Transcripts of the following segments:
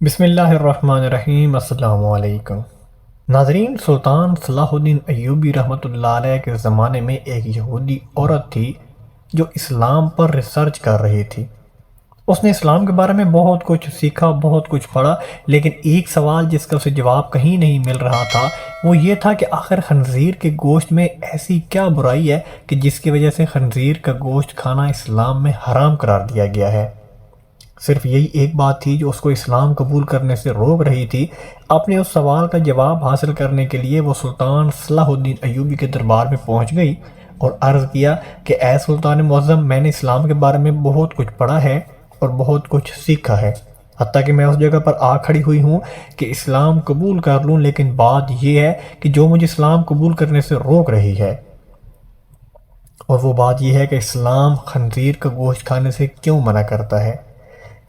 بسم اللہ الرحمن الرحیم۔ السلام علیکم ناظرین، سلطان صلاح الدین ایوبی رحمۃ اللہ علیہ کے زمانے میں ایک یہودی عورت تھی جو اسلام پر ریسرچ کر رہی تھی۔ اس نے اسلام کے بارے میں بہت کچھ سیکھا، بہت کچھ پڑھا، لیکن ایک سوال جس کا اسے جواب کہیں نہیں مل رہا تھا وہ یہ تھا کہ آخر خنزیر کے گوشت میں ایسی کیا برائی ہے کہ جس کی وجہ سے خنزیر کا گوشت کھانا اسلام میں حرام قرار دیا گیا ہے۔ صرف یہی ایک بات تھی جو اس کو اسلام قبول کرنے سے روک رہی تھی۔ اپنے اس سوال کا جواب حاصل کرنے کے لیے وہ سلطان صلاح الدین ایوبی کے دربار میں پہنچ گئی اور عرض کیا کہ اے سلطان معظم، میں نے اسلام کے بارے میں بہت کچھ پڑھا ہے اور بہت کچھ سیکھا ہے، حتیٰ کہ میں اس جگہ پر آ کھڑی ہوئی ہوں کہ اسلام قبول کر لوں، لیکن بات یہ ہے کہ جو مجھے اسلام قبول کرنے سے روک رہی ہے، اور وہ بات یہ ہے کہ اسلام خنزیر کا گوشت کھانے سے کیوں منع کرتا ہے۔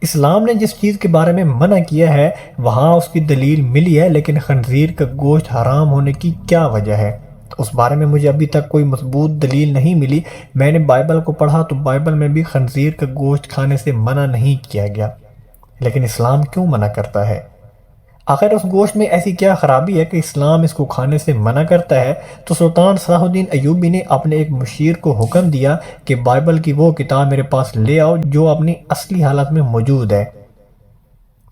اسلام نے جس چیز کے بارے میں منع کیا ہے وہاں اس کی دلیل ملی ہے، لیکن خنزیر کا گوشت حرام ہونے کی کیا وجہ ہے اس بارے میں مجھے ابھی تک کوئی مضبوط دلیل نہیں ملی۔ میں نے بائبل کو پڑھا تو بائبل میں بھی خنزیر کا گوشت کھانے سے منع نہیں کیا گیا، لیکن اسلام کیوں منع کرتا ہے؟ آخر اس گوشت میں ایسی کیا خرابی ہے کہ اسلام اس کو کھانے سے منع کرتا ہے؟ تو سلطان صلاح الدین ایوبی نے اپنے ایک مشیر کو حکم دیا کہ بائبل کی وہ کتاب میرے پاس لے آؤ جو اپنی اصلی حالت میں موجود ہے۔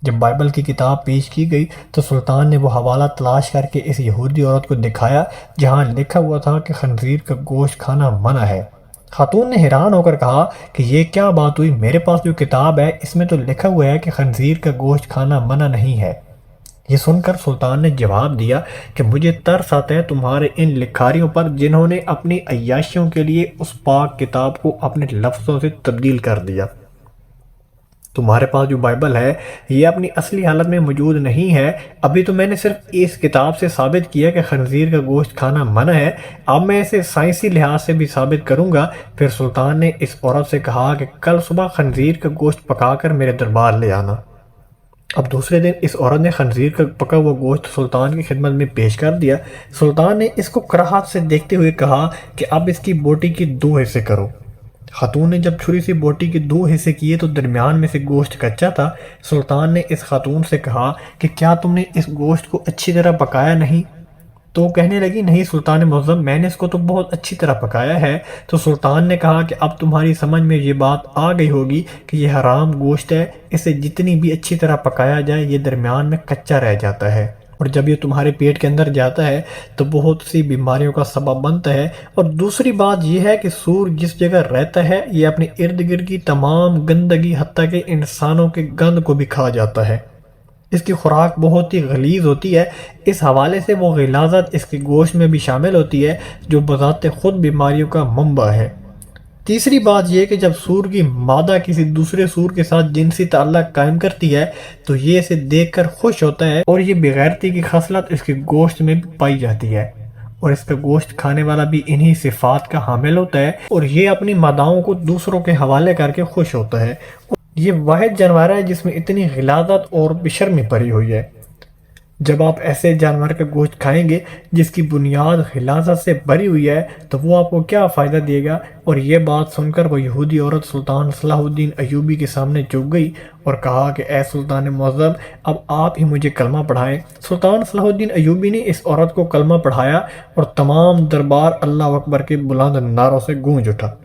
جب بائبل کی کتاب پیش کی گئی تو سلطان نے وہ حوالہ تلاش کر کے اس یہودی عورت کو دکھایا جہاں لکھا ہوا تھا کہ خنزیر کا گوشت کھانا منع ہے۔ خاتون نے حیران ہو کر کہا کہ یہ کیا بات ہوئی، میرے پاس جو کتاب ہے اس میں تو لکھا ہوا ہے کہ خنزیر کا گوشت کھانا منع نہیں ہے۔ یہ سن کر سلطان نے جواب دیا کہ مجھے ترس آتا ہے تمہارے ان لکھاریوں پر جنہوں نے اپنی عیاشیوں کے لیے اس پاک کتاب کو اپنے لفظوں سے تبدیل کر دیا۔ تمہارے پاس جو بائبل ہے یہ اپنی اصلی حالت میں موجود نہیں ہے۔ ابھی تو میں نے صرف اس کتاب سے ثابت کیا کہ خنزیر کا گوشت کھانا منع ہے، اب میں اسے سائنسی لحاظ سے بھی ثابت کروں گا۔ پھر سلطان نے اس عورت سے کہا کہ کل صبح خنزیر کا گوشت پکا کر میرے دربار لے آنا۔ اب دوسرے دن اس عورت نے خنزیر کا پکا ہوا گوشت سلطان کی خدمت میں پیش کر دیا۔ سلطان نے اس کو کراہت سے دیکھتے ہوئے کہا کہ اب اس کی بوٹی کے 2 حصے کرو۔ خاتون نے جب چھری سے بوٹی کے 2 حصے کیے تو درمیان میں سے گوشت کچا تھا۔ سلطان نے اس خاتون سے کہا کہ کیا تم نے اس گوشت کو اچھی طرح پکایا نہیں؟ تو کہنے لگی نہیں سلطان معظم، میں نے اس کو تو بہت اچھی طرح پکایا ہے۔ تو سلطان نے کہا کہ اب تمہاری سمجھ میں یہ بات آ گئی ہوگی کہ یہ حرام گوشت ہے، اسے جتنی بھی اچھی طرح پکایا جائے یہ درمیان میں کچا رہ جاتا ہے، اور جب یہ تمہارے پیٹ کے اندر جاتا ہے تو بہت سی بیماریوں کا سبب بنتا ہے۔ اور دوسری بات یہ ہے کہ سور جس جگہ رہتا ہے یہ اپنے ارد گرد کی تمام گندگی حتیٰ کہ انسانوں کے گند کو بھی کھا جاتا ہے۔ اس کی خوراک بہت ہی غلیظ ہوتی ہے، اس حوالے سے وہ غلاظت اس کے گوشت میں بھی شامل ہوتی ہے جو بذات خود بیماریوں کا منبع ہے۔ تیسری بات یہ کہ جب سور کی مادہ کسی دوسرے سور کے ساتھ جنسی تعلق قائم کرتی ہے تو یہ اسے دیکھ کر خوش ہوتا ہے، اور یہ بغیرتی کی خصلت اس کے گوشت میں بھی پائی جاتی ہے، اور اس کا گوشت کھانے والا بھی انہی صفات کا حامل ہوتا ہے، اور یہ اپنی ماداؤں کو دوسروں کے حوالے کر کے خوش ہوتا ہے۔ یہ واحد جانور ہے جس میں اتنی غلاظت اور بشرمی پری ہوئی ہے۔ جب آپ ایسے جانور کا گوشت کھائیں گے جس کی بنیاد غلاظت سے بھری ہوئی ہے تو وہ آپ کو کیا فائدہ دے گا؟ اور یہ بات سن کر وہ یہودی عورت سلطان صلاح الدین ایوبی کے سامنے جھک گئی اور کہا کہ اے سلطان معظم، اب آپ ہی مجھے کلمہ پڑھائیں۔ سلطان صلاح الدین ایوبی نے اس عورت کو کلمہ پڑھایا اور تمام دربار اللہ اکبر کے بلند نعروں سے گونج اٹھا۔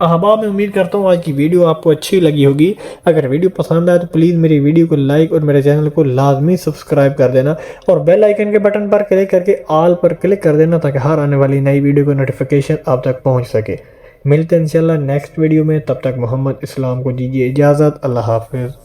احباب، میں امید کرتا ہوں آج کی ویڈیو آپ کو اچھی لگی ہوگی۔ اگر ویڈیو پسند آئے تو پلیز میری ویڈیو کو لائک اور میرے چینل کو لازمی سبسکرائب کر دینا، اور بیل آئیکن کے بٹن پر کلک کر کے آل پر کلک کر دینا تاکہ ہر آنے والی نئی ویڈیو کا نوٹیفیکیشن آپ تک پہنچ سکے۔ ملتے ہیں انشاءاللہ نیکسٹ ویڈیو میں، تب تک محمد اسلام کو دیجیے اجازت۔ اللہ حافظ۔